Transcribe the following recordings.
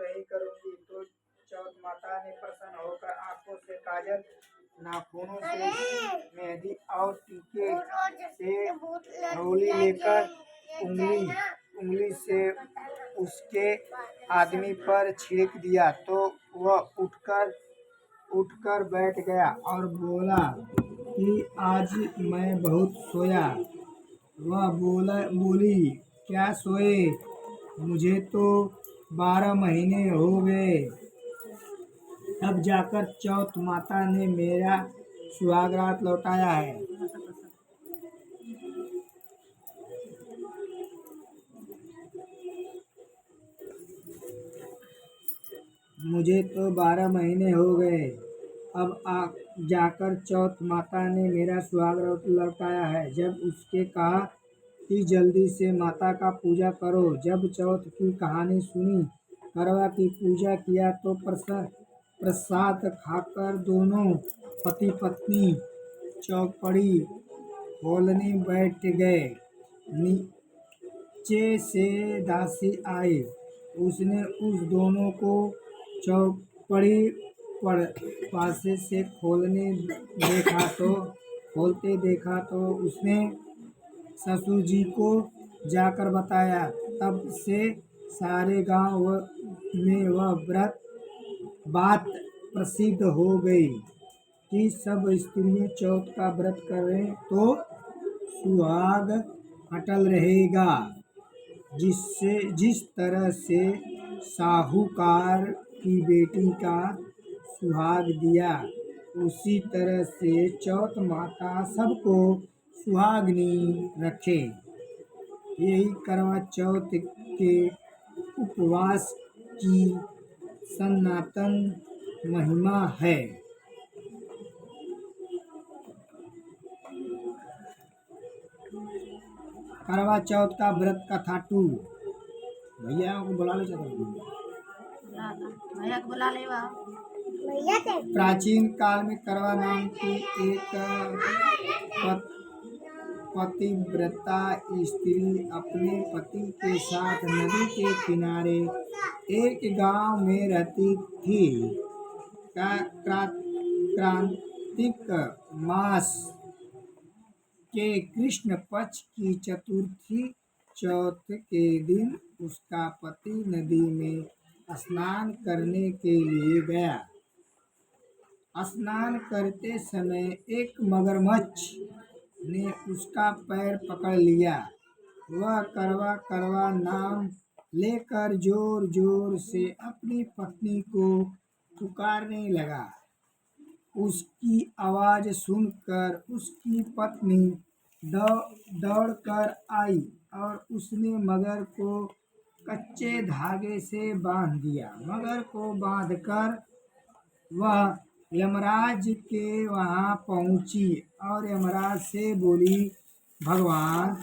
नहीं करूंगी। तो चौथ माता ने प्रसन्न होकर आंखों से काजल, नाखूनों से मेहंदी और टीके से रोली लेकर उंगली से उसके आदमी पर छिड़क दिया। तो वह उठकर बैठ गया और बोला कि आज मैं बहुत सोया। वह बोली, क्या सोए? मुझे तो 12 महीने हो गए। तब जाकर चौथ माता ने मेरा सुहागरात लौटाया है। मुझे तो 12 महीने हो गए। अब जाकर चौथ माता ने मेरा सुहागरात लौटाया है। जब उसके कहा कि जल्दी से माता का पूजा करो। जब चौथ की कहानी सुनी, करवा की पूजा किया तो प्रसाद खाकर दोनों पति पत्नी चौपड़ी खोलने बैठ गए। नीचे से दासी आई। उसने उस दोनों को चौपड़ी पासे से खोलते देखा तो उसने ससुर जी को जाकर बताया। तब से सारे गांव में वह बात प्रसिद्ध हो गई कि सब स्त्रियां चौथ का व्रत करें तो सुहाग अटल रहेगा। जिस तरह से साहूकार की बेटी का सुहाग दिया, उसी तरह से चौथ माता सबको सुहागनी रखे। यही करवा चौथ के उपवास की सनातन महिमा है। करवा चौथ का व्रत कथा 2। भैया को बुला ले, भैया को बुला ले। प्राचीन काल में करवा नाम की एक पतिव्रता स्त्री अपने पति के साथ नदी के किनारे एक गांव में रहती थी। कार्तिक मास के कृष्ण पक्ष की चतुर्थी चौथ के दिन उसका पति नदी में स्नान करने के लिए गया। स्नान करते समय एक मगरमच्छ ने उसका पैर पकड़ लिया। वह करवा करवा नाम लेकर जोर जोर से अपनी पत्नी को पुकारने लगा। उसकी आवाज़ सुनकर उसकी पत्नी दौड़कर आई और उसने मगर को कच्चे धागे से बांध दिया। मगर को बांधकर वह यमराज के वहाँ पहुँची और यमराज से बोली, भगवान,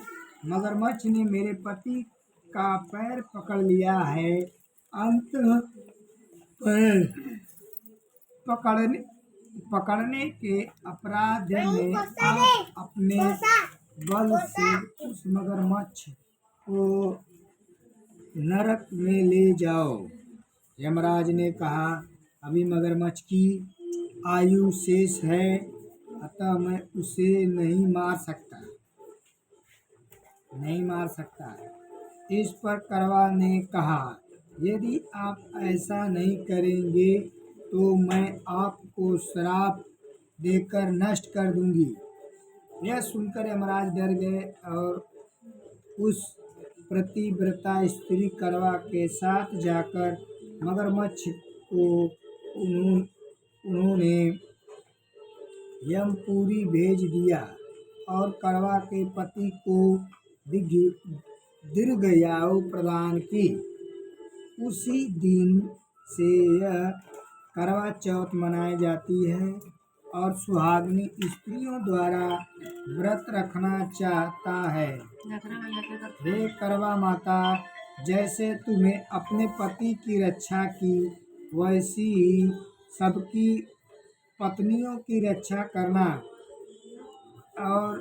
मगरमच्छ ने मेरे पति का पैर पकड़ लिया है। अंततः पैर पकड़ने के अपराध में आप अपने बल से उस मगरमच्छ को नरक में ले जाओ। यमराज ने कहा, अभी मगरमच्छ की आयु शेष है, अतः मैं उसे नहीं मार सकता। इस पर करवा ने कहा, यदि आप ऐसा नहीं करेंगे तो मैं आपको श्राप देकर नष्ट कर दूंगी। यह सुनकर यमराज डर गए और उस पतिव्रता स्त्री करवा के साथ जाकर मगरमच्छ को उन्होंने यमपुरी भेज दिया और करवा के पति को दीर्घायु प्रदान की। उसी दिन से यह करवा चौथ मनाई जाती है और सुहागिनी स्त्रियों द्वारा व्रत रखना चाहता है। हे करवा माता, जैसे तुम्हें अपने पति की रक्षा की, वैसी ही सबकी पत्नियों की रक्षा करना। और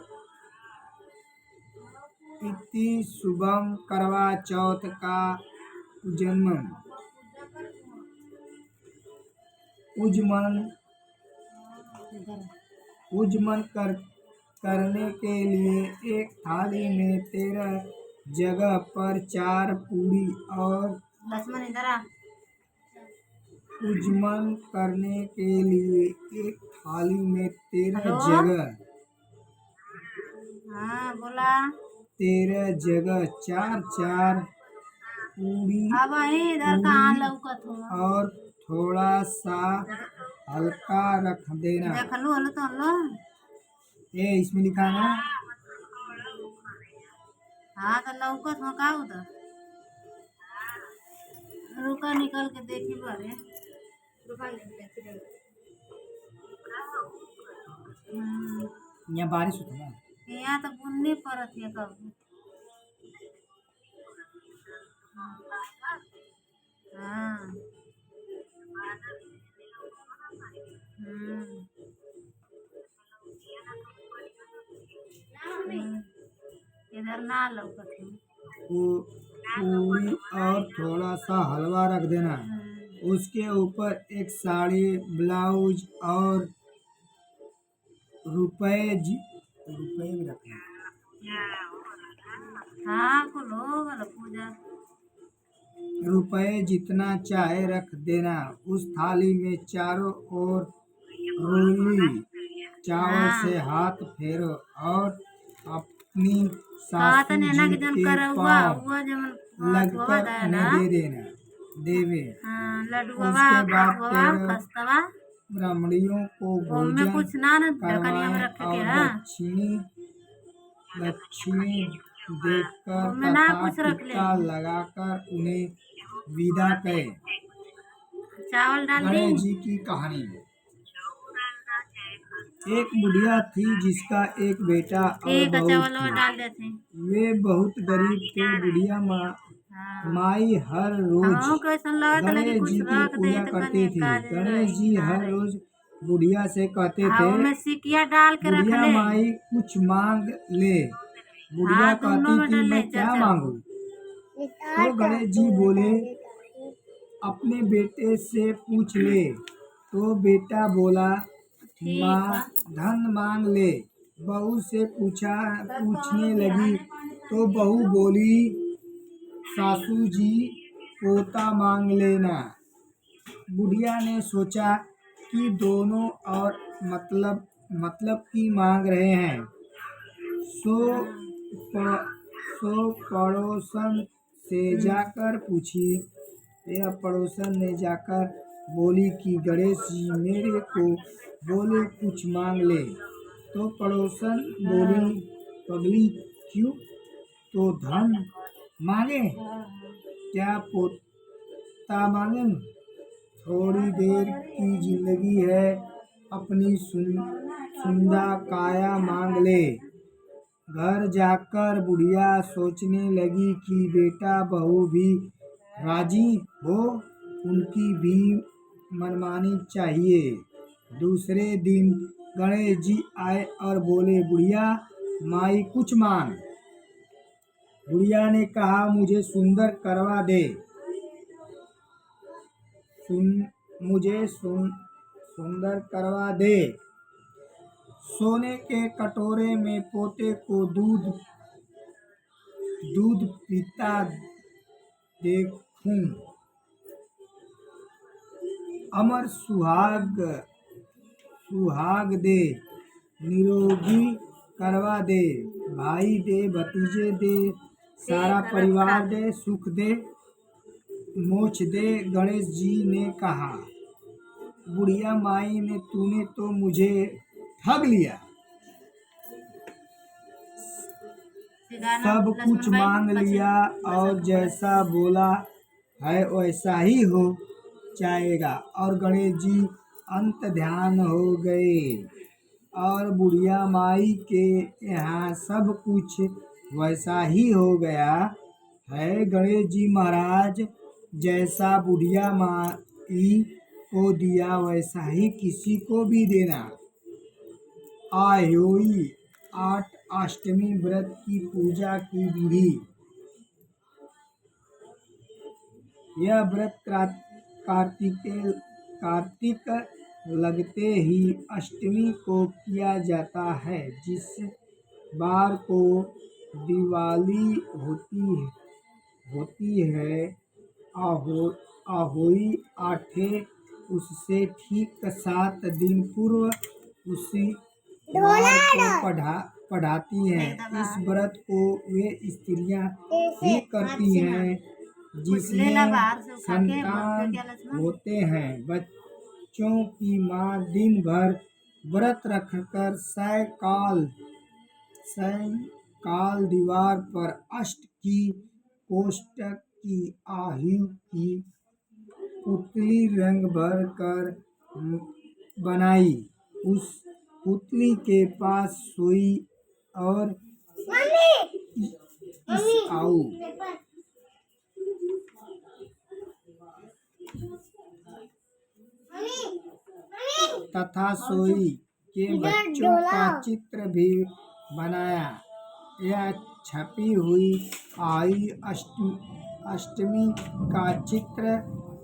इति शुभम करवा चौथ का जन्म। उजमन उजमन करने के लिए एक थाली में 13 जगह पर 4 पूरी और लक्ष्मण इधर आ। उजमन करने के लिए एक थाली में 13 हेलो? जगह हाँ बोला। 13 जगह 4 पूरी अब इधर कहाँ लौकत हो? और थोड़ा सा हल्का रख देना। देख लो हलो तो हलो। ये इसमें लिखा है ना। हाँ तो लौकत हो का उधर? रुका निकल के देखी बारे। यहाँ बारिश होता है ना। यहाँ तो बुन्नी पड़त है कब। हाँ इधर ना लौकत है। पूरी और थोड़ा सा हलवा रख देना। उसके ऊपर एक साड़ी, ब्लाउज और रुपए भी रखना। हाँ कुल हो गल पूजा। रुपए जितना चाहे रख देना। उस थाली में चारों ओर रोली चावल से हाथ फेरो और अपनी सासू जी के पाँव लगकर उन्हें दे देना देवे। उसके बाद 13 ब्राह्मणियों को भोजन करवाएं और दक्षिणी देकर तथा टीका लगाकर उन्हें विदा करें। चावल डाल दी। गणेश जी की कहानी। एक बुढ़िया थी जिसका एक बेटा और बहू थी। वे बहुत गरीब थे। बुढ़िया माई हर रोज गणेश जी की पूजा करती थी। गणेश जी हर रोज बुढ़िया से कहते थे, बुढ़िया माई कुछ मांग ले। बुढ़िया कहती थी, मैं क्या मांगू? तो गणेश जी बोले, अपने बेटे से पूछ ले। तो बेटा बोला, माँ धन मांग ले। बहू से पूछने लगी तो बहू बोली, सासू जी पोता मांग लेना। बुढ़िया ने सोचा कि दोनों और मतलब की मांग रहे हैं। सो पड़ोसन से जाकर पूछी। यह पड़ोसन ने जाकर बोली कि गणेश जी मेरे को बोले कुछ मांग ले। तो पड़ोसन बोली, पगली क्यों? तो धन मांगे क्या पोता मांगे? थोड़ी देर की जिंदगी है, अपनी सुंदा काया मांग ले। घर जाकर बुढ़िया सोचने लगी कि बेटा बहू भी राजी हो, उनकी भी मनमानी चाहिए। दूसरे दिन गणेश जी आए और बोले, बुढ़िया माई कुछ मांग। बुढ़िया ने कहा, मुझे सुंदर करवा दे। मुझे सुंदर करवा दे। सोने के कटोरे में पोते को दूध पीता देखूं। अमर सुहाग दे, निरोगी करवा दे। भाई दे, भतीजे दे, सारा परिवार दे, सुख दे, मोक्ष दे। गणेश जी ने कहा, बुढ़िया माई ने तूने तो मुझे ठग लिया। सब कुछ मांग लिया और जैसा बोला है वैसा ही हो जाएगा। और गणेश जी अंत ध्यान हो गए और बुढ़िया माई के यहाँ सब कुछ वैसा ही हो गया है। गणेश जी महाराज जैसा बुढ़िया माई को दिया वैसा ही किसी को भी देना। आयोई 8 अष्टमी व्रत की पूजा की विधि। यह व्रत कार्तिकेय कार्तिक लगते ही अष्टमी को किया जाता है। जिस बार को दिवाली होती है अहोई आठे उससे ठीक 7 दिन पूर्व उसी वार को पढ़ाती हैं। इस व्रत को वे स्त्रियां ही करती हैं जिसमें संतान होते हैं। बच्चों की माँ दिन भर व्रत रखकर सायंकाल दीवार पर अष्ट की कोष्ठक की आयु की पुतली रंग भर कर बनाई। उस पुतली के पास सुई और ईसाऊ तथा सोई के बच्चों का चित्र भी बनाया। यह छपी हुई आयु अष्टमी का चित्र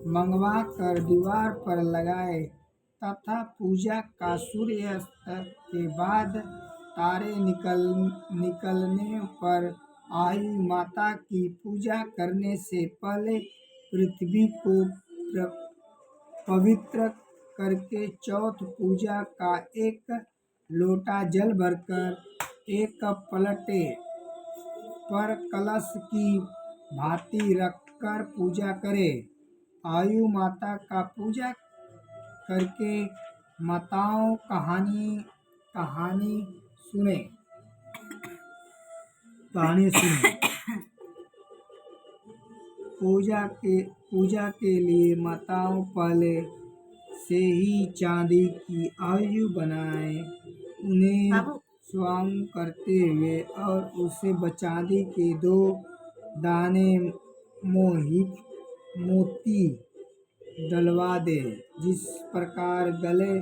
मंगवा कर दीवार पर लगाए तथा पूजा का सूर्यास्त के बाद तारे निकलने पर आयु माता की पूजा करने से पहले पृथ्वी को पवित्र करके चौथ पूजा का एक लोटा जल भरकर एक पलटे पर कलश की भांति रखकर पूजा करे। आयु माता का पूजा करके माताओं कहानी सुने। पूजा के लिए माताओं पहले से ही चांदी की आयु बनाए उन्हें स्वांग करते हुए और उसे चांदी के 2 दाने मोती डलवा दे। जिस प्रकार गले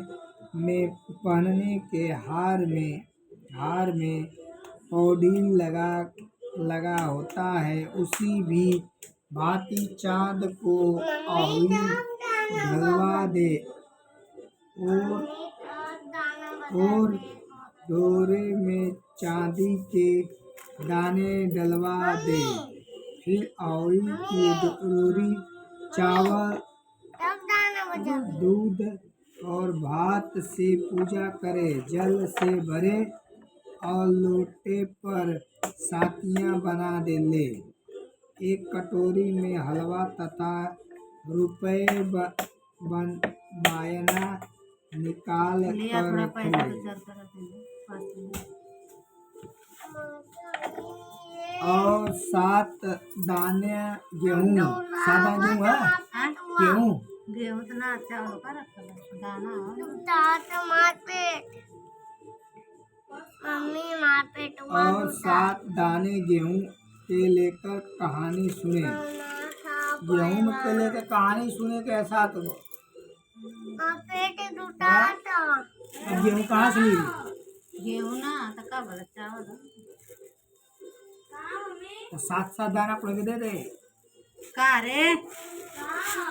में पहनने के हार में पौडील लगा होता है, उसी भी भांति चांद को आहुति डलवा दे और डोरे में चांदी के दाने डलवा दे। फिर आहुति की डोरी चावल, दूध और भात से पूजा करे। जल से भरे और लोटे पर सातियां बना दे ले। एक कटोरी में हलवा तथा रुपए बायना निकाल कर रख ले और 7 दाने गेहूं, सादा गेहूं तो ना चावल का रखल दाना और 7 दाने गेहूं के लेकर कहानी सुने। गेहूं के लेकर कहानी सुने के ऐसा तो गेहूं कहाँ से ली? गेहूं ना तो का बोला चावल 7 दाना पड़ के दे दे का रे।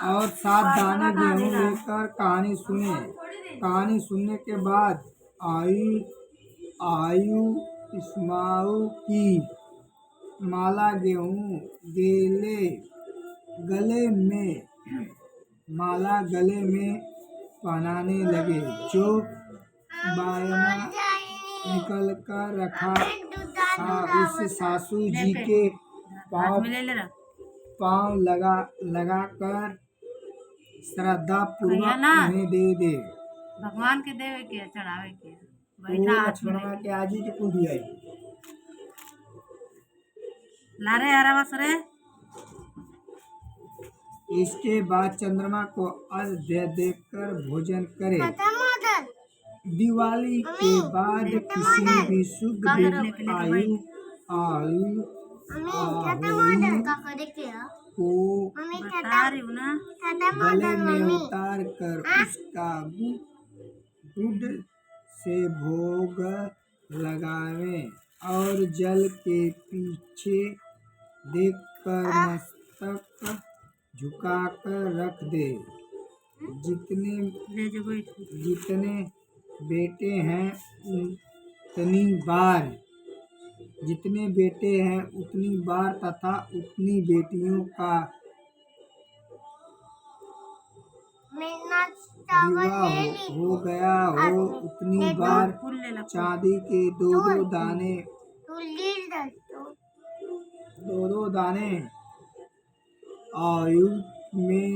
और 7 दाने गेहूं लेकर कहानी सुने। कहानी सुनने के बाद आयु इस्माऊ की माला गले में पहनाने लगे, जो बायना निकल कर रखा था उसे सासू जी के पाँव लगा कर श्रद्धा पूर्वक उन्हें दे। भगवान के देवे के चढ़ावे के लक्ष्मण के आजी के कुल दिया लारे हरा बसरे। इसके बाद चंद्रमा को अर्घ्य देकर भोजन करे। दिवाली के बाद किसी भी शुभ दिन आयु को गले में उतार कर उसका गुड़ से भोग लगावें और जल के पीछे देखकर मस्तक झुकाकर रख दे। जितने ले जो बैठ। जितने बेटे हैं उतनी बार जितने बेटे हैं उतनी बार तथा उतनी बेटियों का विवाह हो गया हो उतनी बार फूल ले ला। चांदी के दो दाने आयु में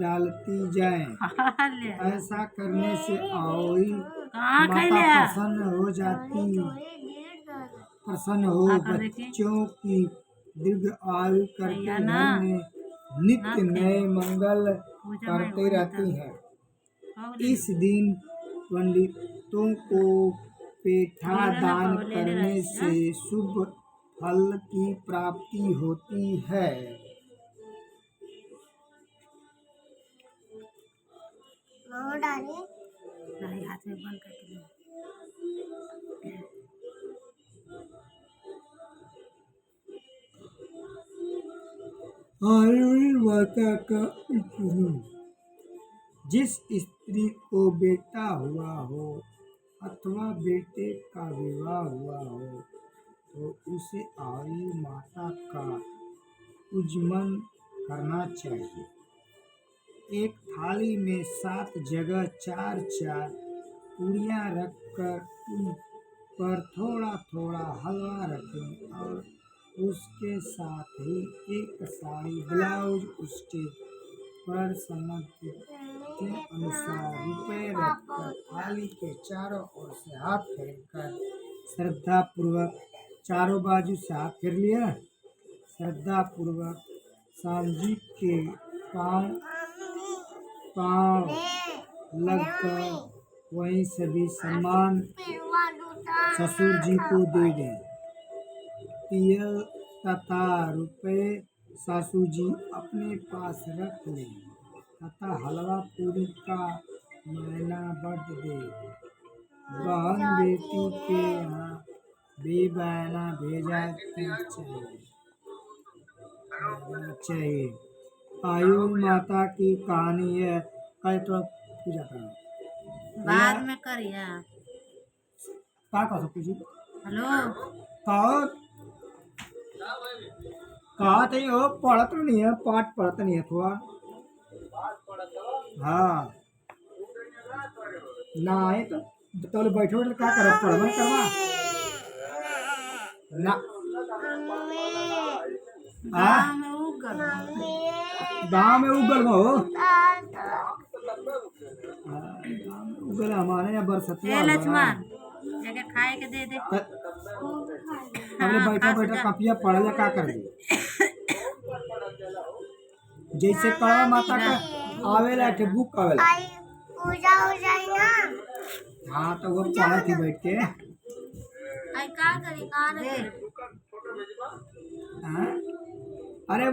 डालती जाए। ले ऐसा करने से आयु कहाँ माता खैले? प्रसन्न हो बच्चों की दीर्घ आयु करके भैया घर ना में नित्य नए मंगल पूजा में करते वही रहती हैं। हो ले। इस दिन पंडितों को पेठा दान करने से शुभ फल की प्राप्ति होती है। नहीं, हाथ में बंद करके ले। आयुर्वेद माता का जिस स्त्री को बेटा हुआ हो अथवा बेटे का विवाह हुआ हो तो उसे आयु माता का पूजन करना चाहिए। एक थाली में 7 जगह 4 पूड़ियाँ रखकर उन पर थोड़ा थोड़ा हलवा रखें और उसके साथ ही एक साड़ी ब्लाउज उसके पर सामग्री के अनुसार रुपए रखकर थाली के चारों ओर से हाथ फेरकर श्रद्धा पूर्वक चारों बाजू से हाथ फेर लिया। श्रद्धा पूर्वक स्वामी जी के पाँव लगकर वहीं सभी सामान ससुर जी को दे दें। तिल तथा रुपए सासू जी अपने पास रख लें तथा हलवा पूरी का मैना बढ़ दे। बहन बेटी के यहाँ भी बहना भेजना चाहिए। आयु माता की कहानी है। कल तो पूजा करना बाद में करिया। का कर पूजी हेलो कहा तो हो पढ़त नहीं है पाठ पढ़त नहीं है थोड़ा। हाँ ना आए तो बैठो तो क्या करो पढ़वा करवा ना गाँव में उगल हो उगल हमारे यहाँ बरसतिया लक्ष्मण जाके खाए के दे दे। हमने बैठा बैठा कपिया पढ़ ले क्या कर दे। जैसे कड़ा माता का आवेला के बुक आवेला पूजा हो जाए ना। हाँ तो वो पढ़ा थी बैठ के। आई का करी हाँ? अरे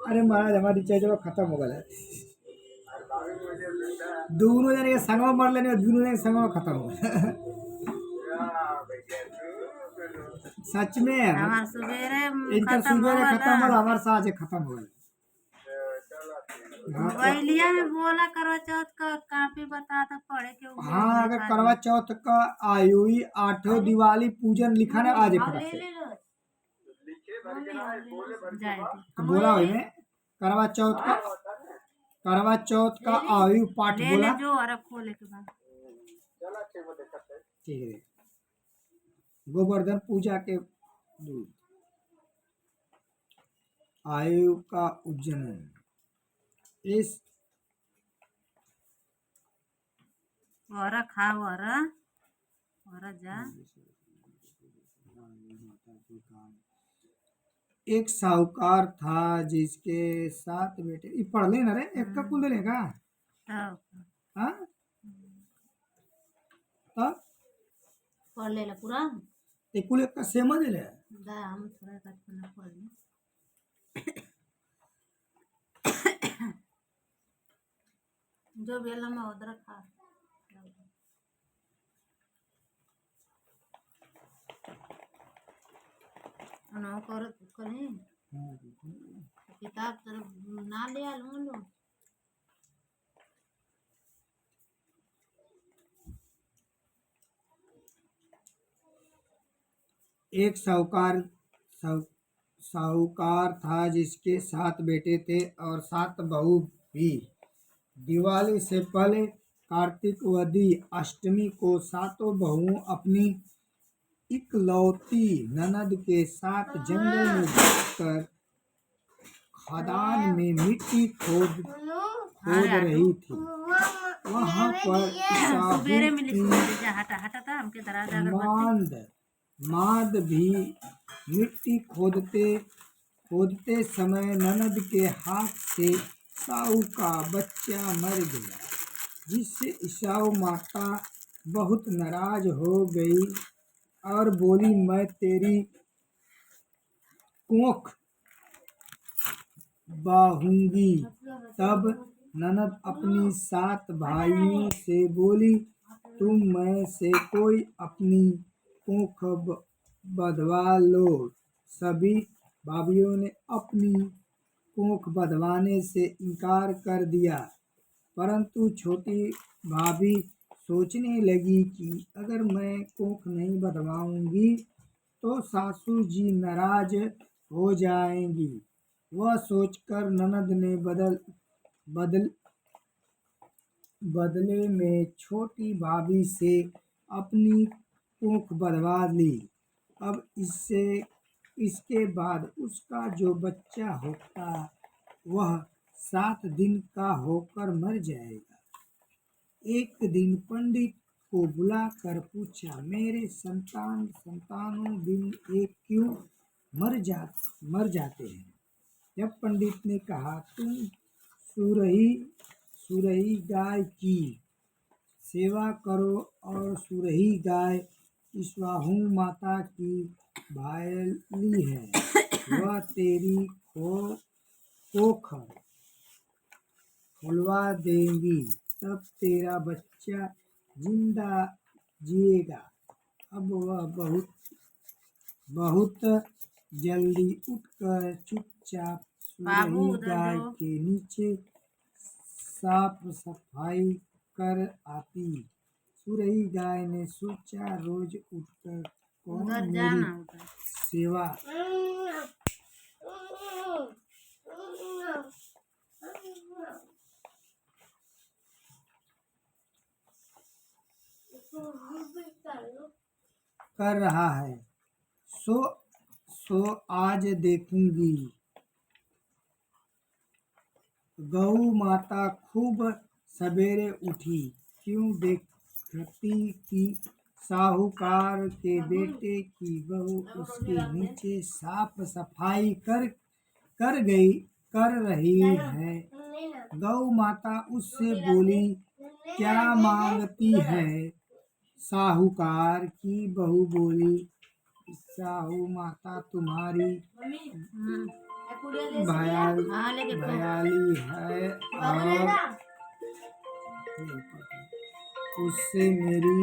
अरे महाराज हमारी रिचार्ज खत्म हो गया। दोनों जने संग में मर लेने दोनों जने संग में खत्म हो गया। सच में हमार सुबेरे इनका सुबह खत्म हो हमारे साथ खत्म हो गया। पहलिया में बोला करवा चौथ का कापी बता था पढ़े के। हाँ अगर करवा चौथ का आयु 8 दिवाली पूजन लिखा ना आज फटक से तो बोला हुई में करवा चौथ का आयु पाठ बोला जो और खोले के बाद ठीक है। गोवर्धन पूजा के दूध आयु का उज्जैन इस और खाओ और जा। एक साहूकार था जिसके 7 बेटे ये पढ़ ले ना रे एक का कुल देगा। हाँ तब पढ़ ले पूरा एक कुल एक का सेम दे ले हम थोड़ा कट पढ़ ले। जो बेला में उधर खा कर करें किताब तरफ ना ले लो एक साहूकार था जिसके 7 बेटे थे और 7 बहू भी। दिवाली से पहले कार्तिकवदी अष्टमी को सातों बहुओं अपनी इकलौती ननद के साथ जंगल में जाकर खदान में मिट्टी खोद रही थी। वहां पर सुबेरे मिली साहू सुबेरे जा हटा हटा था हमके दराज अगरबत्ती माद भी मिट्टी खोदते समय ननद के हाथ से साहू का बच्चा मर गया, जिससे ईसाऊ माता बहुत नाराज हो गई और बोली, मैं तेरी कोख बाहूंगी। तब ननद अपनी 7 भाइयों से बोली, तुम में से कोई अपनी कोख बंधवा लो। सभी भाइयों ने अपनी कोख बंधवाने से इनकार कर दिया, परंतु छोटी भाभी सोचने लगी कि अगर मैं कोख नहीं बंधवाऊंगी तो सासू जी नाराज हो जाएंगी। वह सोचकर ननद ने बदले में छोटी भाभी से अपनी कोख बंधवा ली। अब इसके बाद उसका जो बच्चा होगा वह 7 दिन का होकर मर जाएगा। एक दिन पंडित को बुलाकर पूछा, मेरे संतानों दिन एक क्यों मर जाते हैं? जब पंडित ने कहा, तुम सुरही गाय की सेवा करो और सुरही गाय ईश्वाहू माता की भायली है, वह तेरी कोख खुलवा देंगी, तब तेरा बच्चा जिंदा जिएगा। अब वह बहुत जल्दी उठकर चुपचाप सुरही गाय के नीचे साफ सफाई कर आती। सुरही गाय ने सोचा, रोज उठकर कौन मेरी सेवा कर रहा है, सो आज देखूंगी। गौ माता खूब सवेरे उठी, क्यों देखती कि साहूकार के बेटे की बहू उसके नीचे साफ सफाई कर रही है। गौ माता उससे बोली, क्या मांगती है? साहूकार की बहू बोली, साहू माता तुम्हारी भयाली है और उससे मेरी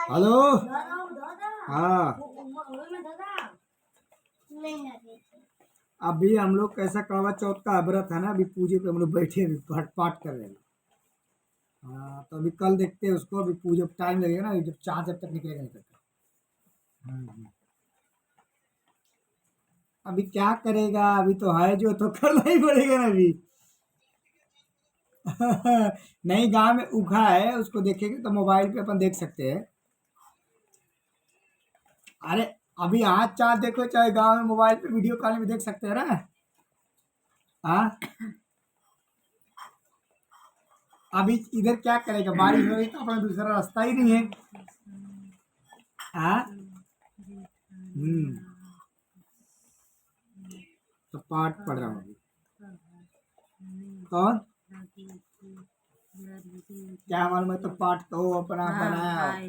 हेलो हाँ, अभी हम लोग कैसा करवा चौथ का व्रत है ना, अभी पूजे पे हम लोग बैठे पाठ कर रहे हैं। हाँ, तो अभी कल देखते हैं उसको, अभी पूजा टाइम लगेगा ना, जब चाँद जब तक निकलेगा नहीं तक। अभी क्या करेगा, अभी तो है जो तो करना ही पड़ेगा ना अभी। नहीं, गांव में उखा है, उसको देखेंगे तो मोबाइल पे अपन देख सकते हैं। अरे अभी आज चाँद देखो, चाहे गांव में मोबाइल पे वीडियो कॉल में देख सकते हैं ना। हाँ, अभी इधर क्या करेगा, बारिश हो रही तो अपना दूसरा रास्ता ही नहीं है। हाँ, तो पाठ पढ़ रहा हूँ। कौन क्या मालूम है, तो पाठ तो अपना बनाया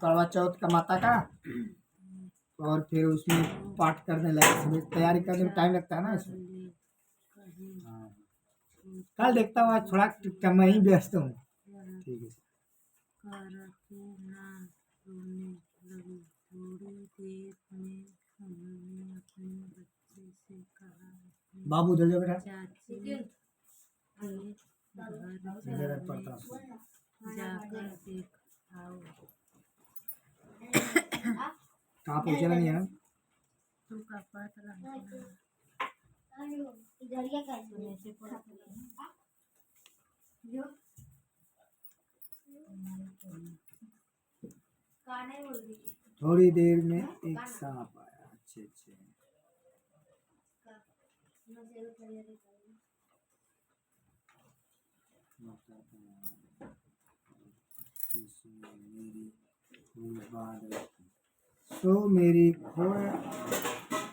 करवा चौथ का माता का, और फिर उसमें पाठ करने लगे, तैयारी करने में टाइम लगता है ना इसमें। कल देखता हूँ, आज थोड़ा मैं ही व्यस्त हूँ। ठीक है। बाबू उधर जा बेटा। जाकर देख आओ। कहाँ पहुँचा नहीं यार? तू का पता नहीं ऐसे पढ़ थोड़ी देर में एक सांप आया। अच्छे अच्छे सो मेरी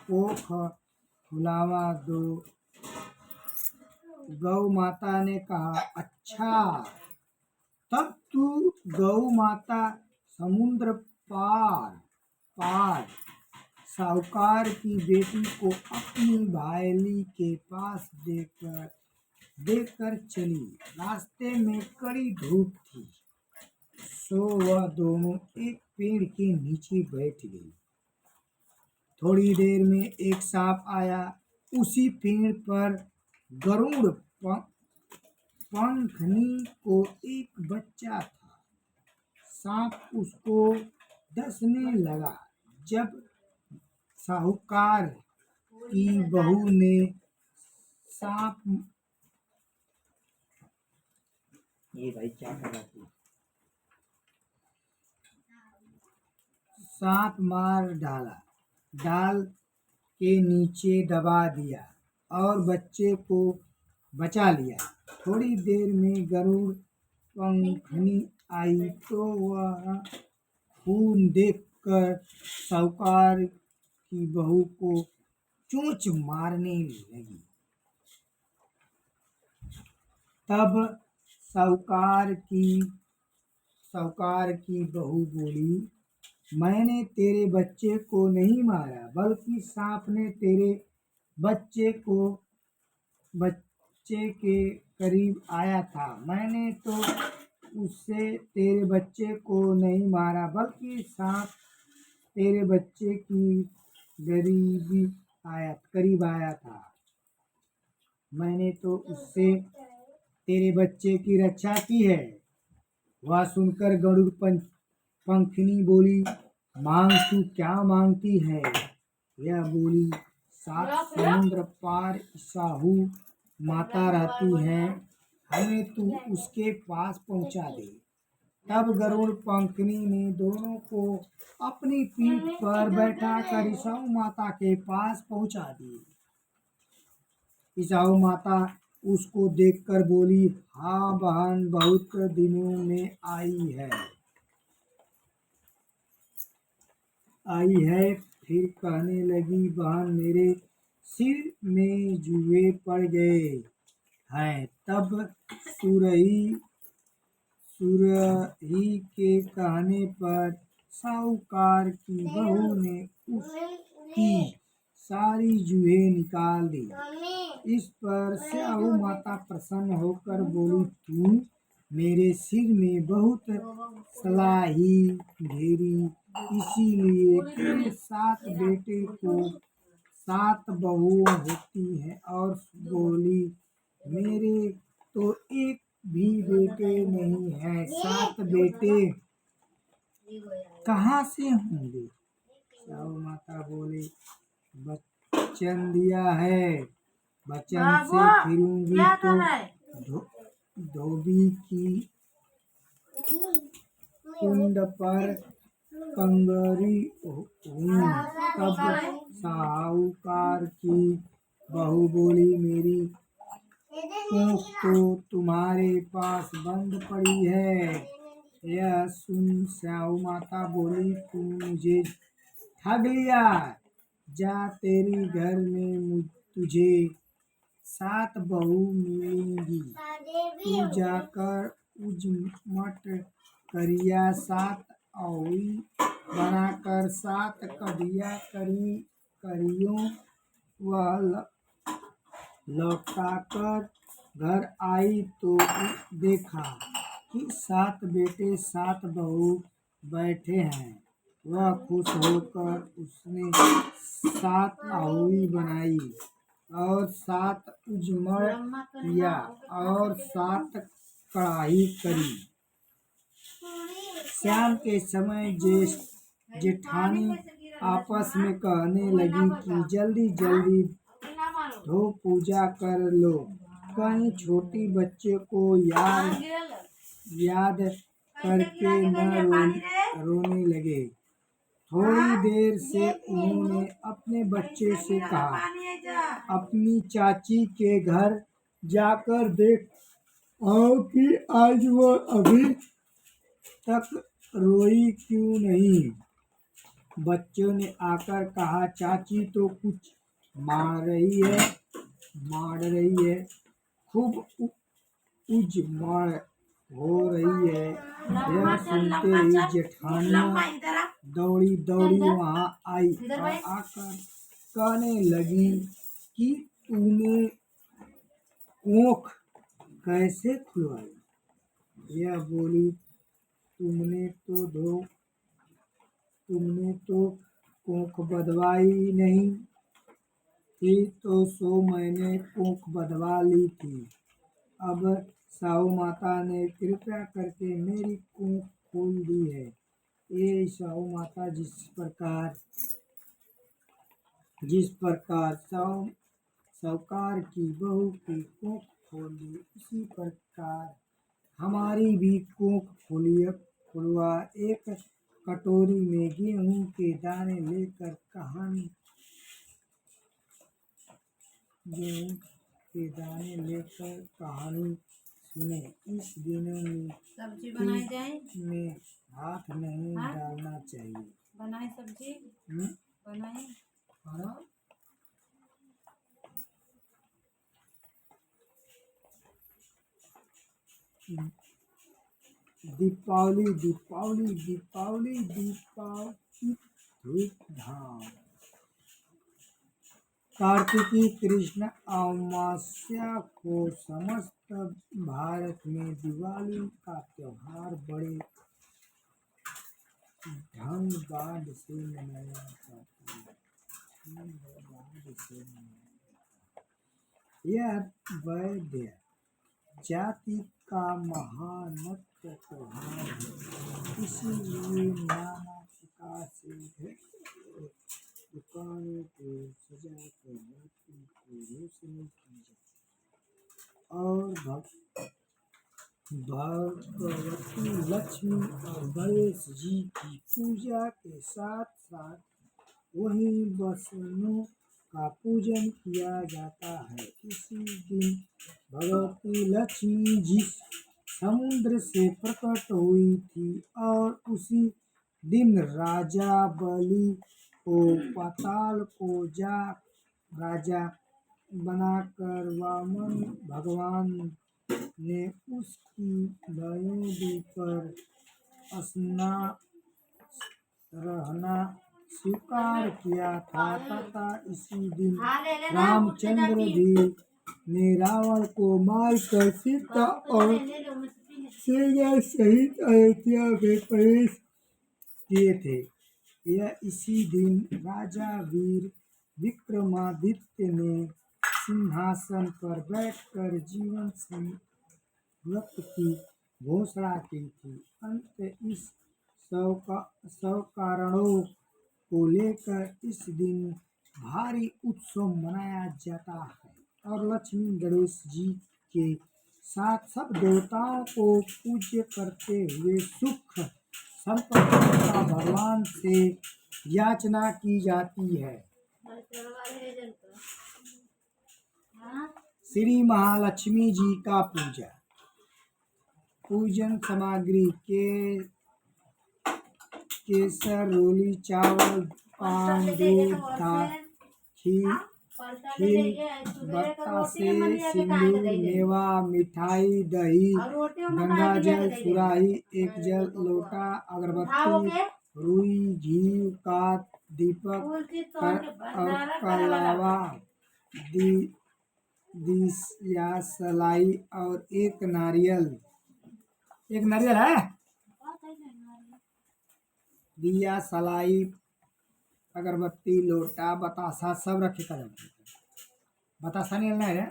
कोख खुलावा दो। गौ माता ने कहा, अच्छा। तब तू गौ माता समुद्र पार साहूकार की बेटी को अपनी भायली के पास देकर चली। रास्ते में कड़ी धूप थी, सो वह दोनों एक पेड़ के नीचे बैठ गई। थोड़ी देर में एक सांप आया। उसी पेड़ पर गरुड़ पंखनी को एक बच्चा था। सांप उसको डसने लगा। जब साहूकार की बहू ने ये भाई क्या कर रहा था? सांप मार डाल के नीचे दबा दिया और बच्चे को बचा लिया। थोड़ी देर में गरुड़ पंखनी आई तो वह खून देखकर साहूकार की बहू को चोंच मारने लगी। तब साहूकार की बहू बोली, मैंने तेरे बच्चे को नहीं मारा, बल्कि सांप ने तेरे बच्चे के करीब आया था। मैंने तो उससे तेरे बच्चे को नहीं मारा, बल्कि सांप तेरे बच्चे की करीब आया था। मैंने तो उससे तेरे बच्चे की रक्षा की है। वह सुनकर गरुड़ पंखनी बोली, मांग तू क्या मांगती है? यह बोली, 7 समुद्र पार साहू माता रहती है, हमें तू उसके पास पहुंचा दे। तब गरुड़ पंखनी ने दोनों को अपनी पीठ पर बैठाकर साहू माता के पास पहुंचा दी। साहू माता उसको देखकर बोली, हाँ बहन, बहुत दिनों में आई है। फिर कहने लगी, बहन, मेरे सिर में जुए पड़ गए हैं। तब सुरही के कहने पर साहूकार की बहू ने उसकी सारी जुए निकाल दी। इस पर साहू माता प्रसन्न होकर बोली, तू मेरे सिर में बहुत सलाही घेरी, इसीलिए तेरे 7 बेटे को 7 बहुएं होती हैं। और बोली, मेरे तो एक भी बेटे नहीं है, 7 बेटे कहाँ से होंगे? साहू माता बोले, वचन दिया है, वचन से फिरूंगी तो धोबी की कुंड पर कंगरी हूँ। तब साहूकार की बहू बोली, मेरी कोख तो तुम्हारे पास बंद पड़ी है। यह सुन साहू माता बोली, तू मुझे ठग लिया। जा, तेरी घर में तुझे 7 बहू मिलेंगी। तू जाकर उजमट करिया 7 औई बनाकर 7 कढ़िया करियो। वह लौटाकर घर आई तो देखा कि 7 बेटे 7 बहू बैठे हैं। वह खुश होकर उसने 7 आहुति बनाई और 7 उजमड़ किया और 7 कढ़ाई करी। शाम के समय जेठानी आपस में कहने लगी कि जल्दी जल्दी धो पूजा कर लो, कहीं छोटी बच्चे को याद करके न रोने लगे। थोड़ी देर से उन्होंने अपने बच्चे से कहा, अपनी चाची के घर जाकर देख आओ कि आज वो अभी तक रोई क्यों नहीं। बच्चों ने आकर कहा, चाची तो कुछ मार रही है, खूब उजमाड़ हो रही है। यह सुनते ही जेठानी दौड़ी वहाँ आई और आकर कहने लगी कि तूने कोख कैसे खुलवाई। यह बोली, तुमने तो कोख बदवाई नहीं थी, तो सो मैंने कोख बदवा ली थी। अब साहू माता ने कृपया करके मेरी कोख खोल दी है। ये साहू माता जिस प्रकार साहूकार की बहू की कोख खोल दी, उसी प्रकार हमारी भी कोख खुलवा। एक कटोरी में गेहूं के दाने लेकर कहानी सुने। इस दिनों में सब्जी बनाई जाए, में हाथ नहीं डालना चाहिए। बनाए सब्जी बनाए। हाँ? दीपावली धूमधाम। कार्तिकी कृष्ण अमावस्या को समस्त भारत में दिवाली का त्योहार बड़े ढंग से मनाया जाता है। यह वैद्य जाति का महानत्य त्योहार है, इसीलिए नाना प्रकार से दुकानों को सजाकर रात्रि को रोशनी की जाती है और भगवती लक्ष्मी और गणेश जी की पूजा के साथ साथ वहीं बसनों का पूजन किया जाता है। इसी दिन भगवती लक्ष्मी जिस समुद्र से प्रकट हुई थी और उसी दिन राजा बलि को पाताल को राजा बनाकर वामन भगवान ने उसकी नयोदि पर रहना स्वीकार किया था तथा इसी दिन रामचंद्र जी ने रावण को मारकर सीता और सेना सहित अयोध्या में प्रवेश किए थे। यह इसी दिन राजा वीर विक्रमादित्य ने सिंहासन पर बैठकर जीवन व्रत की घोषणा की थी। अंत इस सब कारणों को लेकर इस दिन भारी उत्सव मनाया जाता है और लक्ष्मी गणेश जी के साथ सब देवताओं को पूज्य करते हुए सुख संपत्ति का भगवान से याचना की जाती है। श्री महालक्ष्मी जी का पूजन सामग्री केसर, रोली, चावल, पान, दूध, खीर, बतासे, सिंदूर, मेवा, मिठाई, दही, गंगाजल, सुराही, एक जल लोटा, अगरबत्ती, रुई, घी का दीपक और कलावा, दिया सलाई और एक नारियल है। दिया सलाई अगरबत्ती लोटा बतासा सब रखे कर बतासा नहीं लेना है।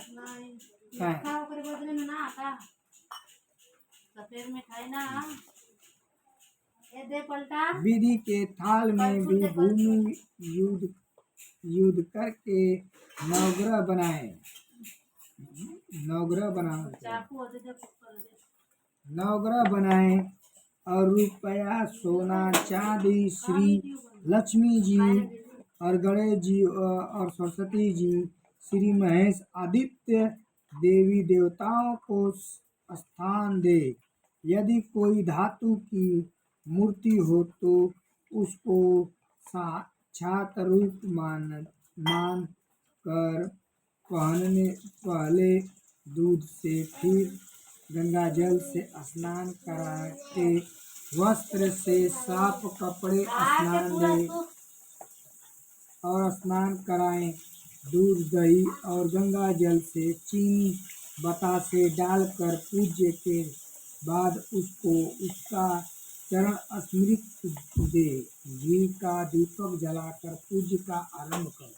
सफेद मिठाई ना ये दे पलटा विधि के थाल में भी भूमि युद्ध युद्ध करके नवग्रह बनाए। नवग्रह बनाए चाकू होते दे पकड़ दे नवग्रह बनाए और रुपया सोना चांदी श्री लक्ष्मी जी और गणेश जी और सरस्वती जी श्री महेश आदित्य देवी देवताओं को स्थान दे। यदि कोई धातु की मूर्ति हो तो उसको साक्षात रूप मान कर पहले दूध से फिर गंगा जल से स्नान करा के वस्त्र से साफ कपड़े स्नान दे और स्नान कराएं। दूध दही और गंगा जल से चीनी बतासे डालकर पूज्य के बाद उसको उसका चरण स्मृत दे। घी का दीपक जलाकर पूज्य का आरंभ करो।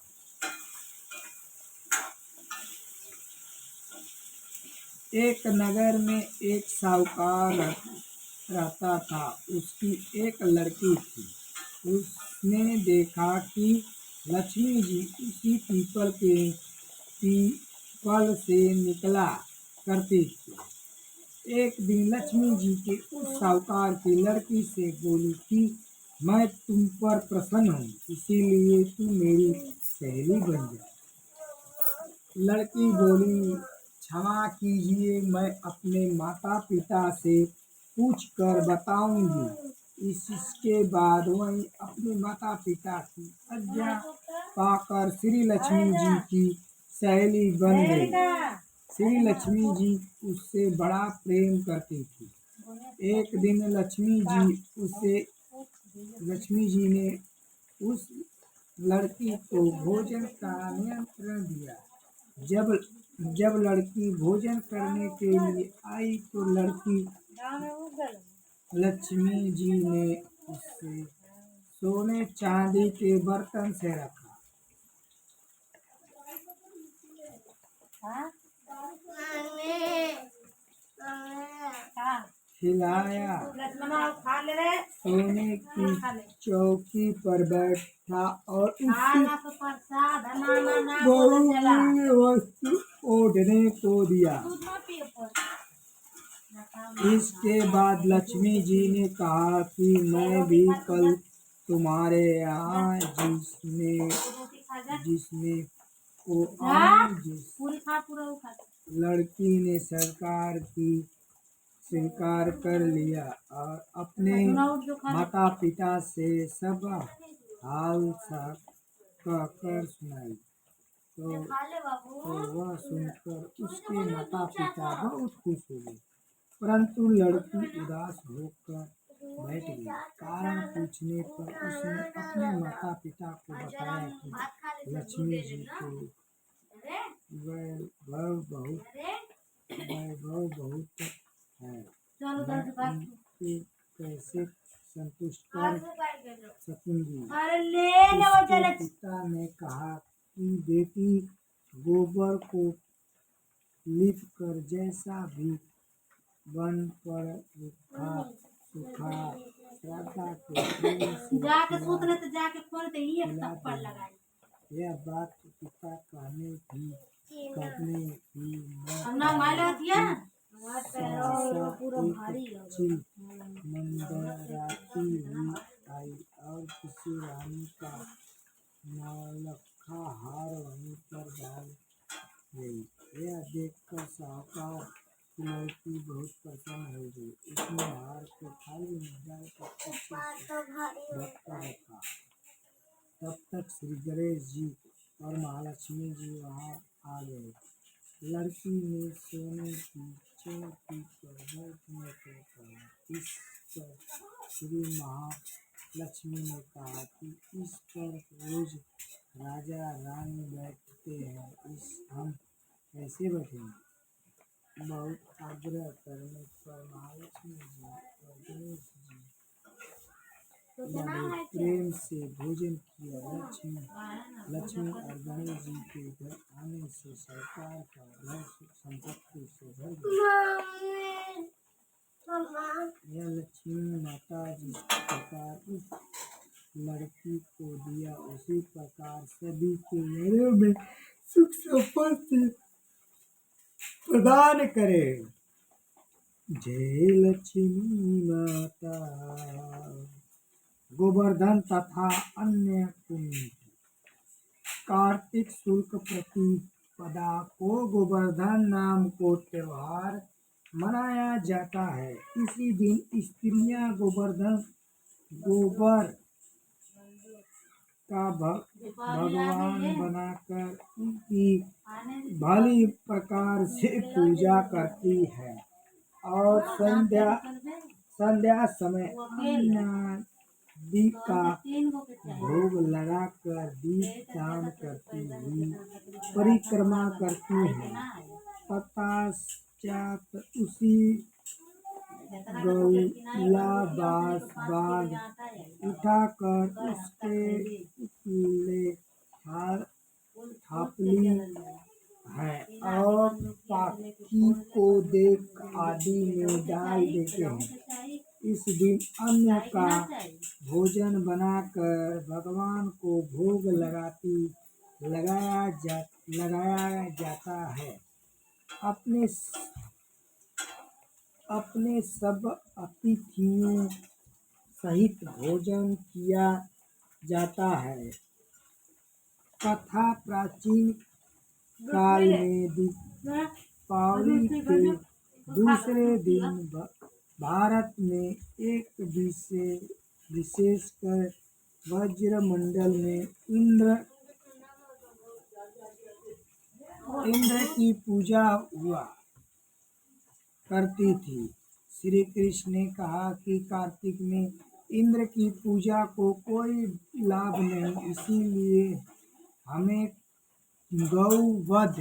एक नगर में एक साहूकार रहता था। उसकी एक लड़की थी। उसने देखा कि लक्ष्मी जी उसी पीपल से निकला करती थी। एक दिन लक्ष्मी जी के उस साहूकार की लड़की से बोली कि मैं तुम पर प्रसन्न हूँ, इसीलिए तू मेरी सहेली बन जा। लड़की बोली, क्षमा कीजिए, मैं अपने माता पिता से पूछ कर बताऊंगी। इसके बाद वही अपने माता पिता की आज्ञा पाकर श्री लक्ष्मी जी की सहेली बन गई। श्री लक्ष्मी जी उससे बड़ा प्रेम करती थी। एक दिन लक्ष्मी जी ने उस लड़की को भोजन का निमंत्रण दिया। जब लड़की भोजन करने के लिए आई तो लक्ष्मी जी ने उसे सोने चांदी के बर्तन से रखा। खिलाया, सोने की चौकी पर बैठा और उससे बहुमूल्य वस्तु ओढ़ने को दिया। इसके बाद लक्ष्मी जी ने कहा कि मैं भी कल तुम्हारे यहाँ जिसने को लड़की ने स्वीकार कर लिया और अपने माता पिता से सब हाल कहकर सुनाई। तो वह सुनकर उसके माता पिता बहुत खुश हुए, परंतु लड़की उदास होकर बैठ गई। कारण पूछने पर उसने अपने माता पिता को बताया कि लक्ष्मी जी को वैभव बहुत है, मैं उनके कैसे संतुष्ट कर सकूंगी। उसके पिता ने कहा कि बेटी, गोबर को लीप कर जैसा भी वन पर रूखा सूखा श्रद्धा के प्रेम से यह बात पिता कहने की मंदराती हुई आई और किसी रानी का नौलखा हार वहीं पर डाल गई। यह देखकर साहूकार की लड़की बहुत प्रसन्न हो गई। उसने हार को थाली में डालकर अच्छे से ढककर रखा। तब तक श्री गणेश जी और महालक्ष्मी जी वहाँ आ गए। लड़की ने सोने की चौकी पर बैठने को कहा। इस पर श्री महालक्ष्मी ने कहा कि इस पर रोज राजा रानी बैठते हैं, हम कैसे बैठेंगे। बहुत आग्रह करने पर महालक्ष्मी जी और गणेश जी बड़े प्रेम से भोजन किया। लक्ष्मी और गणेश जी के घर आने से सरकार का घर सुख संपत्ति से भर गया। यह लक्ष्मी माता जिस प्रकार उस लड़की को दिया उसी प्रकार सभी के घरों में सुख संपत्ति प्रदान करे। जय लक्ष्मी माता। गोवर्धन तथा अन्य पुण्य। कार्तिक शुक्ल प्रतिपदा को गोवर्धन नाम को त्योहार मनाया जाता है। इसी दिन स्त्रियां गोबर का भगवान बनाकर उनकी भली प्रकार से पूजा करती है और संध्या समय दीप का भोग लगाकर दीप दान करती हुई परिक्रमा करती है। तत्पश्चात उसी गौलाबास बाग उठाकर उसके उपले थापली है और पाखी को देख आदि में डाल देते हैं। इस दिन अन्न का भोजन बनाकर भगवान को भोग लगाया जाता है। अपने सब अतिथियों सहित भोजन किया जाता है। कथा प्राचीन काल में दीपावली के दूसरे दिन भारत में एक विशेषकर वज्रमंडल में इंद्र की पूजा हुआ करती थी। श्री कृष्ण ने कहा कि कार्तिक में इंद्र की पूजा को कोई लाभ नहीं, इसीलिए हमें गौवध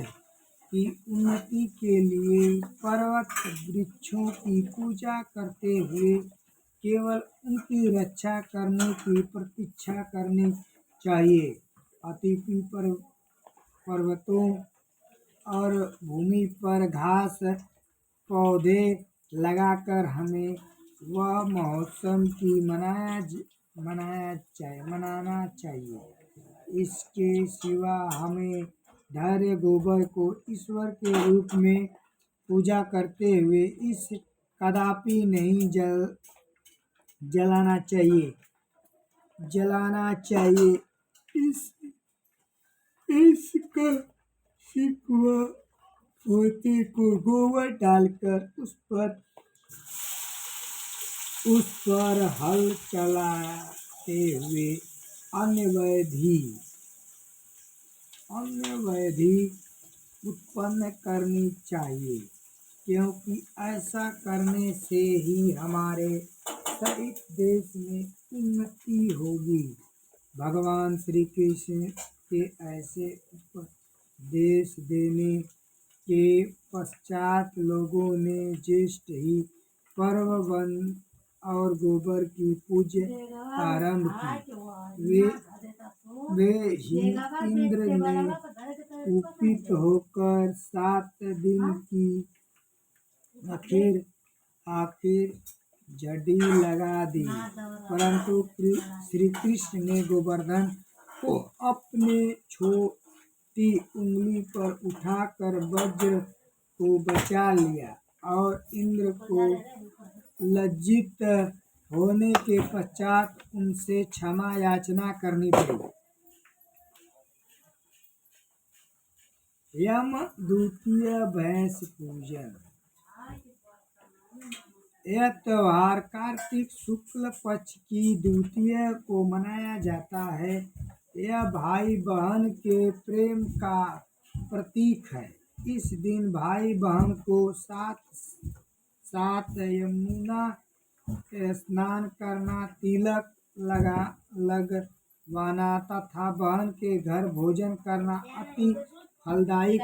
की उन्नति के लिए पर्वत वृक्षों की पूजा करते हुए केवल उनकी रक्षा करने की प्रतीक्षा करनी चाहिए। अतिथि पर्वतों और भूमि पर घास पौधे लगाकर हमें वह महोत्सव की मनाना चाहिए। इसके सिवा हमें धैर्य गोबर को ईश्वर के रूप में पूजा करते हुए इस कदापि नहीं जलाना चाहिए। इसका सिकवा पोते को गोबर डालकर उस पर हल चलाते हुए अन्य वैधि उत्पन्न करनी चाहिए, क्योंकि ऐसा करने से ही हमारे सहित देश में उन्नति होगी। भगवान श्री कृष्ण के ऐसे उपदेश देने के पश्चात लोगों ने ज्येष्ठ ही पर्व और गोबर की पूजा आरंभ की। वे ही इंद्र ने कुपित होकर 7 दिन की आखिर झड़ी लगा दी, परंतु श्री कृष्ण ने गोवर्धन को अपने छोटी उंगली पर उठाकर वज्र को बचा लिया और इंद्र को लज्जित होने के पश्चात उनसे क्षमा याचना करनी पड़ी। यम द्वितीय भैंस पूजन। यह त्योहार कार्तिक शुक्ल पक्ष की द्वितीया को मनाया जाता है। यह भाई बहन के प्रेम का प्रतीक है। इस दिन भाई बहन को साथ यमुना स्नान करना, तिलक लगवाना तथा बहन के घर भोजन करना अति फलदायक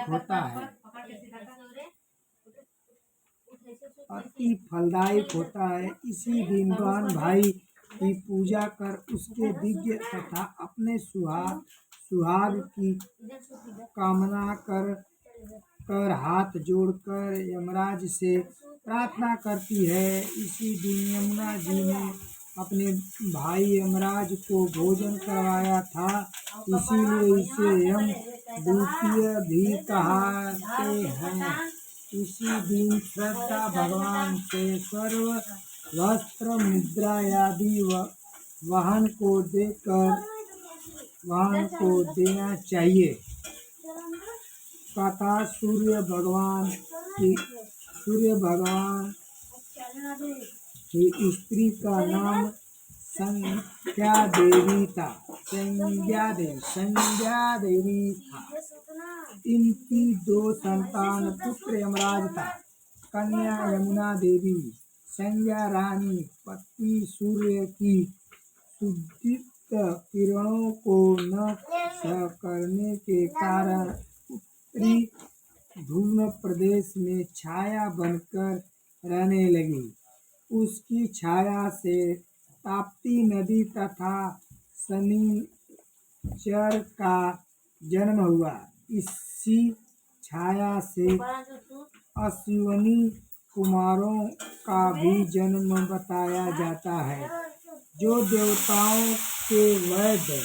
होता है। इसी दिन बहन भाई की पूजा कर उसके दिव्य तथा अपने सुहाग की कामना कर हाथ जोड़कर यमराज से प्रार्थना करती है। इसी दिन यमुना जी ने अपने भाई यमराज को भोजन करवाया था, इसीलिए इसे यम द्वितीय भी कहते हैं। इसी दिन श्रद्धा भगवान से सर्व वस्त्र मुद्रा आदि वाहन को देना चाहिए तथा सूर्य भगवान की स्त्री का नाम संज्ञा देवी था। इनकी 2 संतान पुत्र यमराज था, कन्या यमुना देवी। संज्ञा रानी पति सूर्य की सुदीप्त किरणों को न सह करने के कारण उत्तरी ध्रुव प्रदेश में छाया बनकर रहने लगी। उसकी छाया से ताप्ती नदी तथा शनिचर का जन्म हुआ। इसी छाया से अश्विनी कुमारों का भी जन्म बताया जाता है, जो देवताओं के वैद्य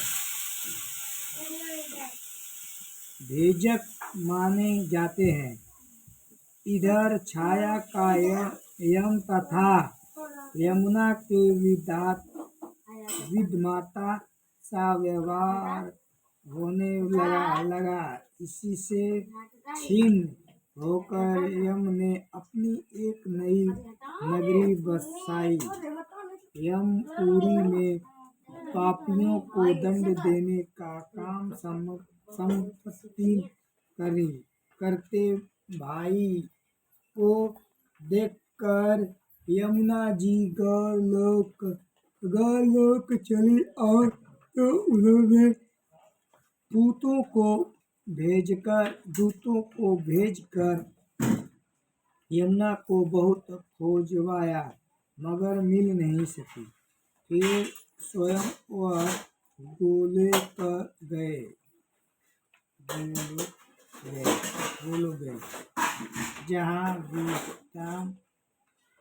भेजक माने जाते हैं। इधर छाया का यम तथा यमुना के विदमाता सा व्यवहार होने लगा। इसी से छिन्न होकर यम ने अपनी एक नई नगरी बसाई। यमपुरी में पापियों को दंड देने का काम संपत्ति करते भाई को देखकर यमुना जी गौलोक चली और तो उन्होंने दूतों को भेजकर यमुना को बहुत खोजवाया, मगर मिल नहीं सकी। फिर स्वयं वह गोलोक गए। जहाँ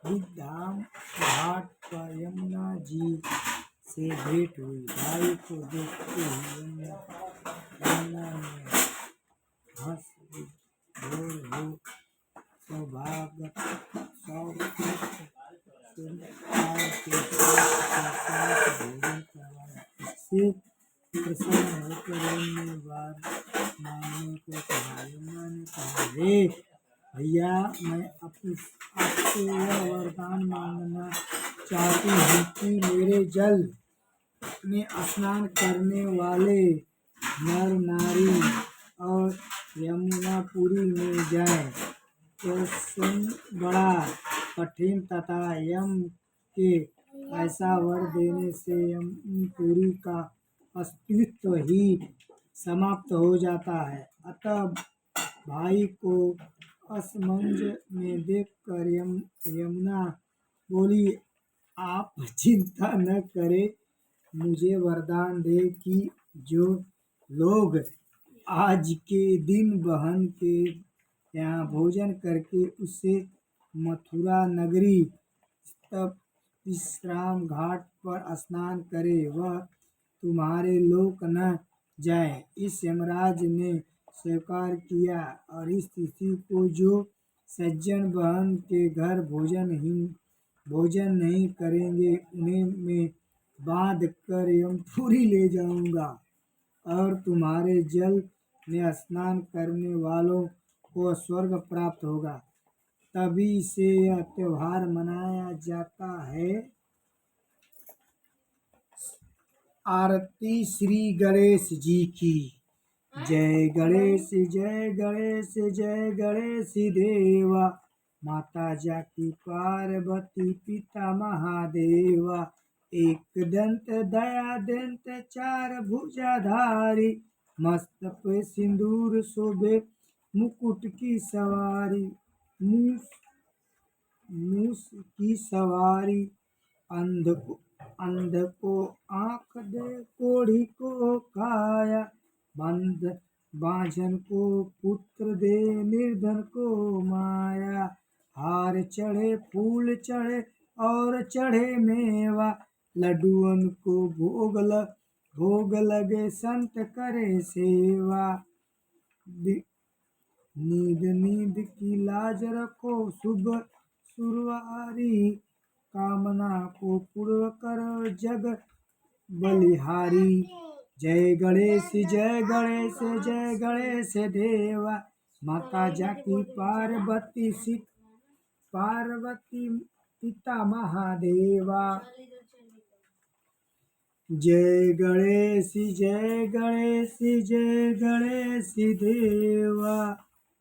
विद्धाम घाट पर यमुना जी से भेंट हुई। भाई को देखते ही यमुना ने हंस विभोर हो सौभाग्य के साथ भोजन करवाया। इससे प्रसन्न होकर यम ने वर मांगने को कहा। यमुना ने कहा, हे भैया, मैं आपसे यह वरदान मांगना चाहती हूँ कि मेरे जल में स्नान करने वाले नर नारी और यमुनापुरी में जाएं। प्रश्न बड़ा कठिन तथा यम के ऐसा वर देने से यमपुरी का अस्तित्व ही समाप्त हो जाता है। अतः भाई को असमंज में देखकर यमुना बोली, आप चिंता न करें, मुझे वरदान दे कि जो लोग आज के दिन बहन के यहाँ भोजन करके उसे मथुरा नगरी स्थित विश्राम घाट पर स्नान करे, वह तुम्हारे लोक न जाए। इस यमराज ने स्वीकार किया और इस तिथि को जो सज्जन बहन के घर भोजन नहीं करेंगे, उन्हें मैं बांध कर यमपुरी ले जाऊंगा और तुम्हारे जल में स्नान करने वालों को स्वर्ग प्राप्त होगा। तभी से यह त्योहार मनाया जाता है। आरती श्री गणेश जी की। जय गणेश जय गणेश जय गणेश देवा, माता जाकी पार्वती पिता महादेवा। एक दंत दया दंत चार भुजाधारी, मस्तक पे सिंदूर शोभे मुकुट की सवारी। मूस की सवारी, अंध को आँख दे, कोढ़ी को काया, बांझन को पुत्र दे, निर्धन को माया। हार चढ़े फूल चढ़े और चढ़े मेवा, लड्डुअन को भोग लगे संत करे सेवा। नींद नींद की लाज रखो शुभ सुरवारी, कामना को पूर्ण करो जग बलिहारी। जय गणेश जय गणेश जय गणेश देवा, माता जाकी पार्वती पिता महादेवा। जय गणेश जय गणेश जय गणेश देवा,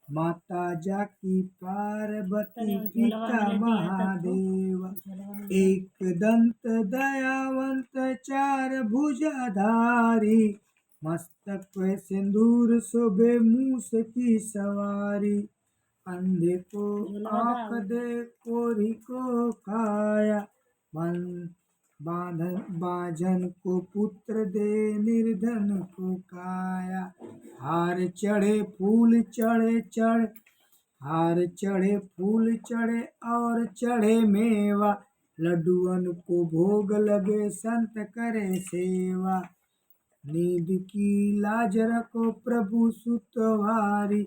माता जाकी पार्वती पिता महादेवा। एक दंत दयावंत चार भुजाधारी, मस्तक पे सिंदूर शोभे मूस की सवारी। अंधे को आँख दे कोढ़ी को काया, बांझन को पुत्र दे, निर्धन को काया। हार चढ़े फूल चढ़े और चढ़े मेवा, लड्डुअन को भोग लगे संत करे सेवा। नींद की लाज रखो प्रभु सुतवारी,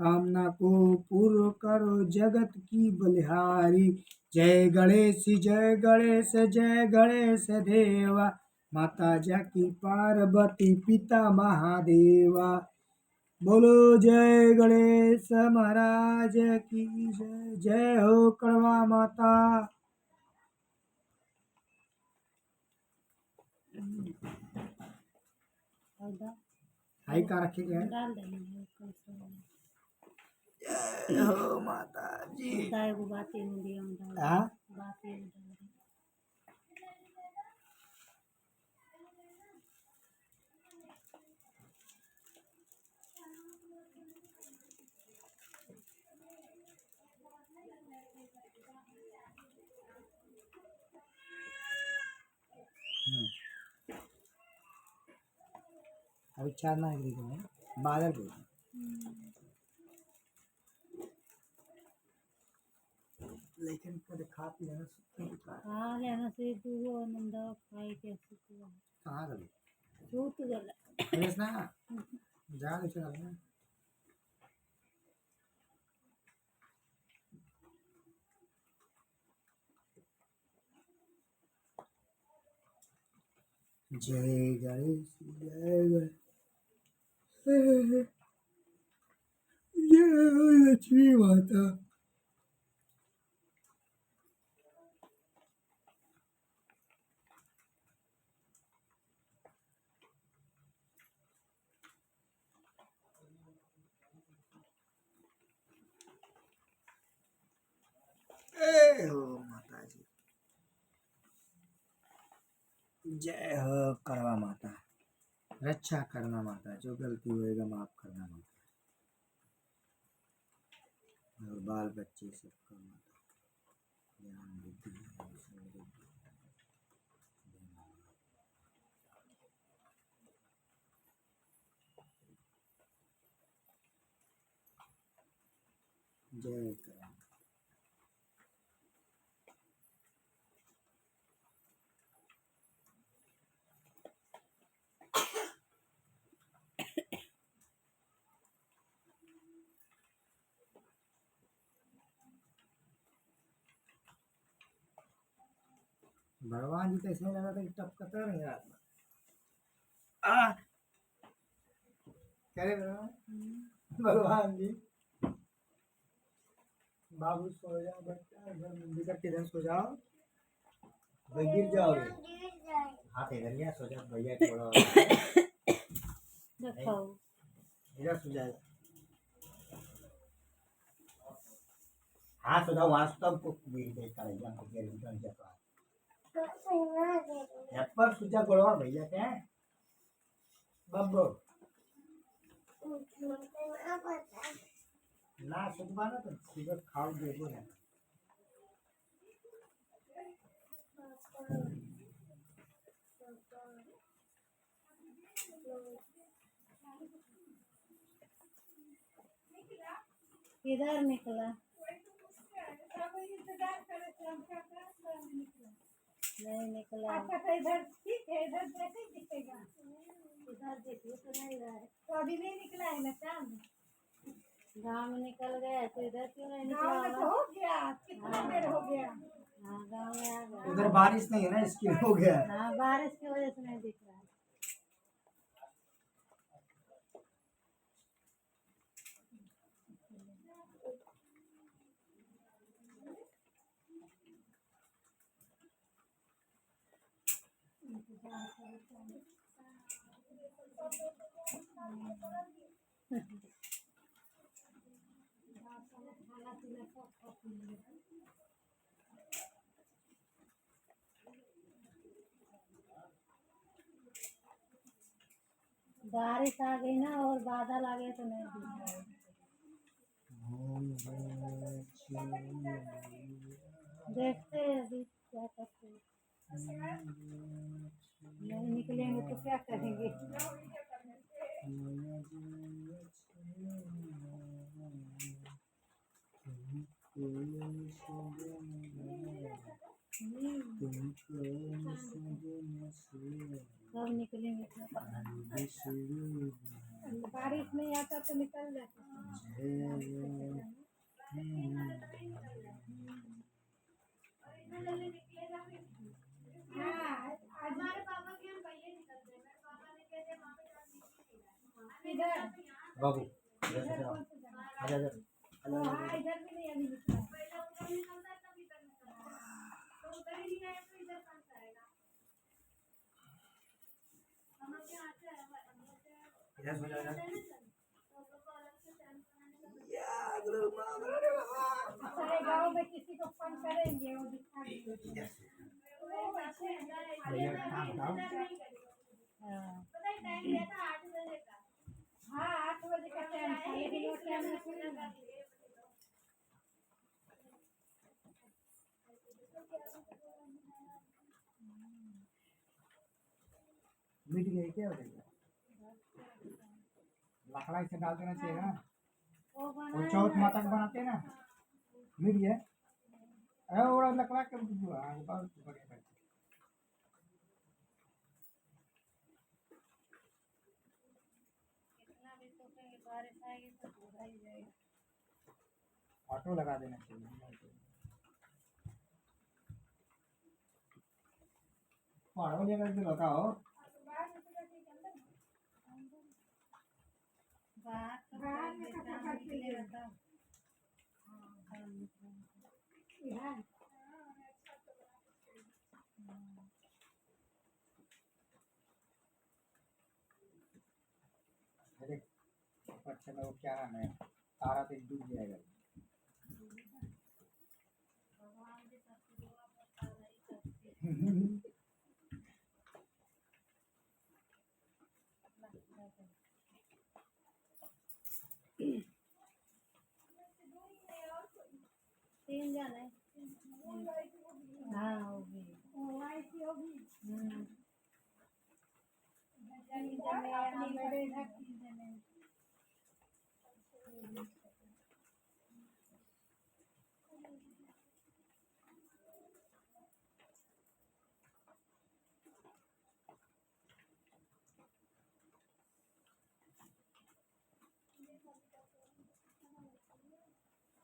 कामना को पूर्ण करो जगत की बलिहारी। जय गणेश जय गणेश जय गणेश देवा, माता जाकी पार्वती पिता महादेवा। बोलो जय गणेश महाराज की जय। जय हो कड़वा माता। हाई का रखे गए। डाल देंगे कल से। जय हो माता जी। एगो बाती में दिया डाल हाँ बाती में डाल दे। अभी 4 ना बादल को लेकिन कभी खा पी लेना खा लेना से दूगो नंदा खाई के सुतवा कहाँ गए सूत गला फ्रेश ना जा ले चला ना। जय गणेश जय गणेश जय लक्ष्मी माता। जय हो माता जी। जय हो करवा माता, रक्षा करना माता, जो गलती होएगा माफ करना माता, और बाल बच्चे सबको माता ज्ञान बुद्धि समृद्धि जय करवा। भगवान जी तो इसमें लगा था कि टपकता नहीं रात में। क्या रे भगवान जी बाबू सो जाओ बच्चा इधर मंदिर का किधर सो जाओ भाई गिर जाओगे। हाथ इधर लिया सो जाओ भैया थोड़ा देखो इधर सो जाए। हाथ सो जाओ वहां से तब गिर देता है हमको गिर जाता है पर सुजा गोड़वा भैया क्या है बब्बो ना सुबह ना तो सुबह खाओ देखो ना। किधर निकला? नहीं निकला। आपका तो इधर ठीक है, इधर कैसे दिखेगा? इधर देखिए तो नहीं रहा है। तो अभी नहीं निकला है ना चांद? गाँव में निकल गया तो इधर क्यों नहीं निकला गाँव में तो होगा? हो गया, कितना देर हो गया? हाँ गाँव में आ गया। उधर बारिश नहीं है ना, इसके हो गया। हाँ बारिश की वजह से नहीं दिख रहा है। बारिश आ गई ना और बादल आ गए तो नहीं दिख रहा है। देखते हैं अभी क्या करते हैं। नहीं निकलेंगे तो क्या करेंगे? कब निकलेंगे क्या पता। बारिश नहीं आता तो निकल जाता। हाँ, हमारे पापा के हम पहले निकलते हैं। मेरे पापा ने कहते वहाँ पे इधर बाबू इधर से जाओ। आजा इधर। हाँ, इधर भी नहीं अभी निकला। पहले उधर निकलता है तब इधर निकलता है। तो उधर ही नहीं आया तो इधर कहाँ से आएगा? हम लोग के यहाँ से इधर सो जाओ इधर। सारे गाँव में किसी को फोन करेंगे वो दिखा देंगे। भैया काम बताओ। हाँ टाइम दिया था 8 बजे का। हाँ 8 बजे का टाइम था, लेकिन वो टाइम में थोड़ी ना। मिट गई क्या उधर? लकड़ा इसे डाल देना चाहिए ना। वो चौथ माता का बनाते हैं ना, मिट गया। अरे वो लकड़ा के बढ़िया। कितना भी सोचेंगे बारिश आएगी तो पूरा ही जाएगा। ऑटो लगा देना चाहिए। पहाड़ों जगह से बताओ। बाहर में काम निकलेगा तब। हाँ काम निकलेगा। अरे अच्छा वो क्या नाम है, तारा तो डूब जाएगा। भगवान जी सबकी दुआ करता रही करते। तीन जने। हाँ होगी। तीन जने या मेरे इधर 3 जने।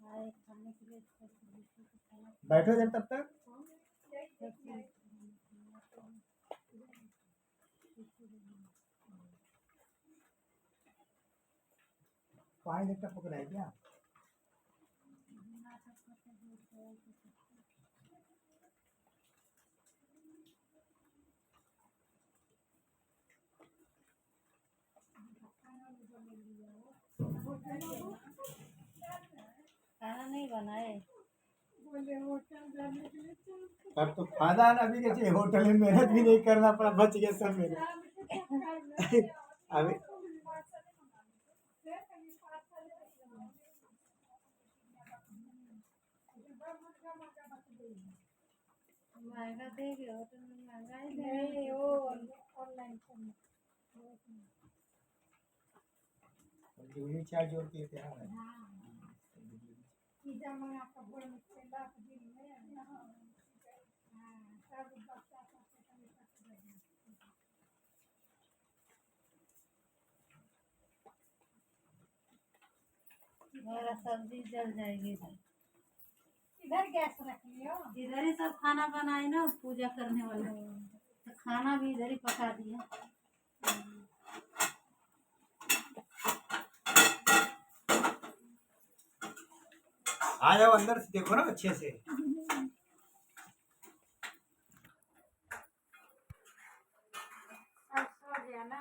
आए खाने के लिए खाना बैठो जब तब तक। पानी जब तक पकड़ा है क्या? खाना नहीं बनाए। तब तो फायदा ना, अभी कैसे होटल में मेहनत भी नहीं करना पड़ा, बच गया सब मेरे। अभी महंगा देंगे होटल में, महंगा ही नहीं वो ऑनलाइन डिलीवरी चार्ज जोड़ के देते हैं। पिज्जा मंगा कपड़ में खेला दिन में हाँ सब बच्चा सबसे कभी मेरा सब्जी जल जाएगी इधर गैस रख लियो इधर ही सब खाना बनाए ना पूजा करने वाले तो खाना भी इधर ही पका दिया आ जाओ अंदर से देखो ना अच्छे से।